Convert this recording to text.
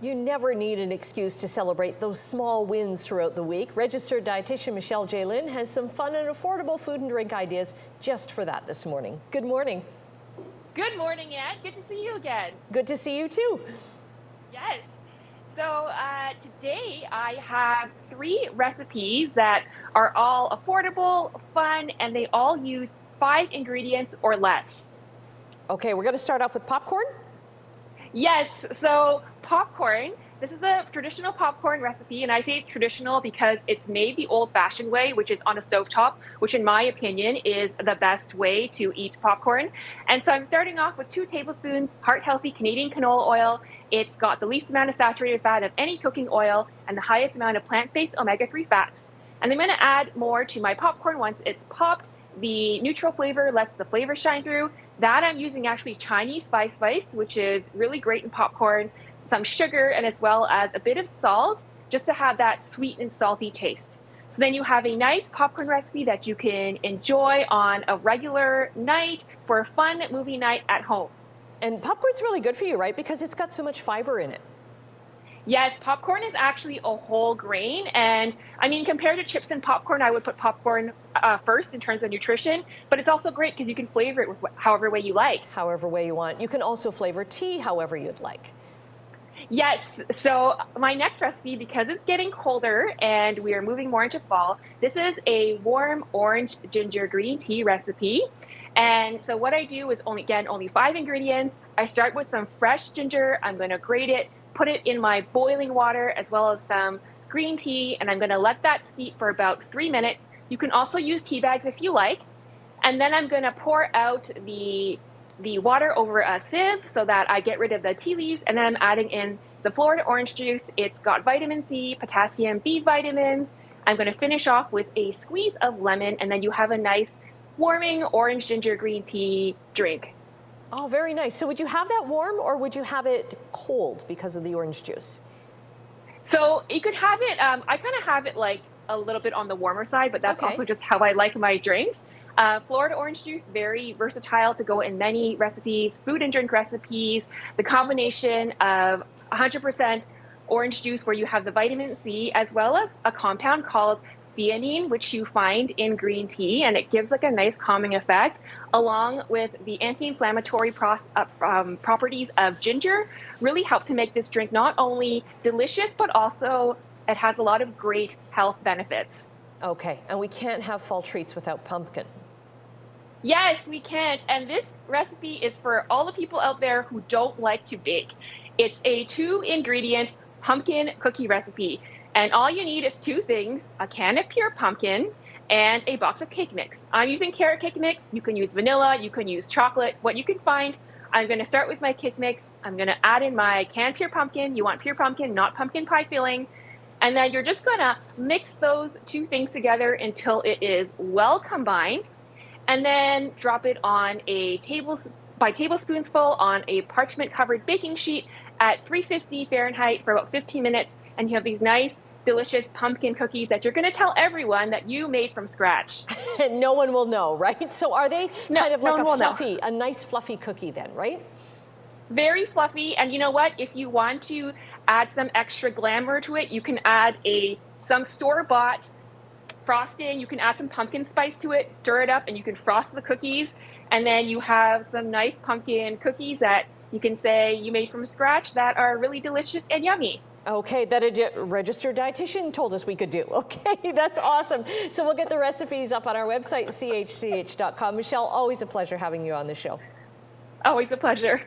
You never need an excuse to celebrate those small wins throughout the week. Registered dietitian Michelle Jaelin has some fun and affordable food and drink ideas just for that this morning. Good morning. Good morning, Ann. Good to see you again. Good to see you too. Yes. So today I have 3 recipes that are all affordable, fun, and they all use 5 ingredients or less. Okay, we're going to start off with popcorn. Yes, so popcorn. This is a traditional popcorn recipe, and I say traditional because it's made the old-fashioned way, which is on a stovetop, which in my opinion is the best way to eat popcorn. And so I'm starting off with 2 tablespoons heart-healthy Canadian canola oil. It's got the least amount of saturated fat of any cooking oil and the highest amount of plant-based omega-3 fats. And I'm going to add more to my popcorn once it's popped. The neutral flavor lets the flavor shine through. That I'm using actually Chinese spice, which is really great in popcorn, some sugar, and as well as a bit of salt, just to have that sweet and salty taste. So then you have a nice popcorn recipe that you can enjoy on a regular night for a fun movie night at home. And popcorn's really good for you, right? Because it's got so much fiber in it. Yes, popcorn is actually a whole grain. And I mean, compared to chips and popcorn, I would put popcorn first in terms of nutrition. But it's also great because you can flavor it with however way you like. However way you want. You can also flavor tea however you'd like. Yes, so my next recipe, because it's getting colder and we are moving more into fall, this is a warm orange ginger green tea recipe. And so what I do is only 5 ingredients. I start with some fresh ginger. I'm going to grate it, put it in my boiling water as well as some green tea, and I'm going to let that steep for about 3 minutes. You can also use tea bags if you like. And then I'm going to pour out the water over a sieve so that I get rid of the tea leaves, and then I'm adding in the Florida orange juice. It's got vitamin C, potassium, B vitamins. I'm going to finish off with a squeeze of lemon, and then you have a nice warming orange ginger green tea drink. Oh, very nice. So would you have that warm or would you have it cold because of the orange juice? So you could have it, I kind of have it like a little bit on the warmer side, but that's also just how I like my drinks. Florida orange juice, very versatile to go in many recipes, food and drink recipes. The combination of 100% orange juice where you have the vitamin C as well as a compound called theanine, which you find in green tea, and it gives like a nice calming effect, along with the anti-inflammatory properties of ginger, really help to make this drink not only delicious, but also it has a lot of great health benefits. Okay, and we can't have fall treats without pumpkin. Yes, we can't. And this recipe is for all the people out there who don't like to bake. It's a 2-ingredient pumpkin cookie recipe. And all you need is 2 things, a can of pure pumpkin and a box of cake mix. I'm using carrot cake mix. You can use vanilla, you can use chocolate, what you can find. I'm going to start with my cake mix. I'm going to add in my canned pure pumpkin. You want pure pumpkin, not pumpkin pie filling. And then you're just going to mix those 2 things together until it is well combined. And then drop it on a tablespoonsful on a parchment covered baking sheet at 350 Fahrenheit for about 15 minutes. And you have these nice, delicious pumpkin cookies that you're going to tell everyone that you made from scratch. And no one will know, right? So are they kind of like a nice fluffy cookie then, right? Very fluffy. And you know what? If you want to add some extra glamour to it, you can add some store-bought frosting. You can add some pumpkin spice to it, stir it up, and you can frost the cookies. And then you have some nice pumpkin cookies that you can say you made from scratch that are really delicious and yummy. Okay, that a registered dietitian told us we could do. Okay, that's awesome. So we'll get the recipes up on our website, chch.com. Michelle, always a pleasure having you on the show. Always a pleasure.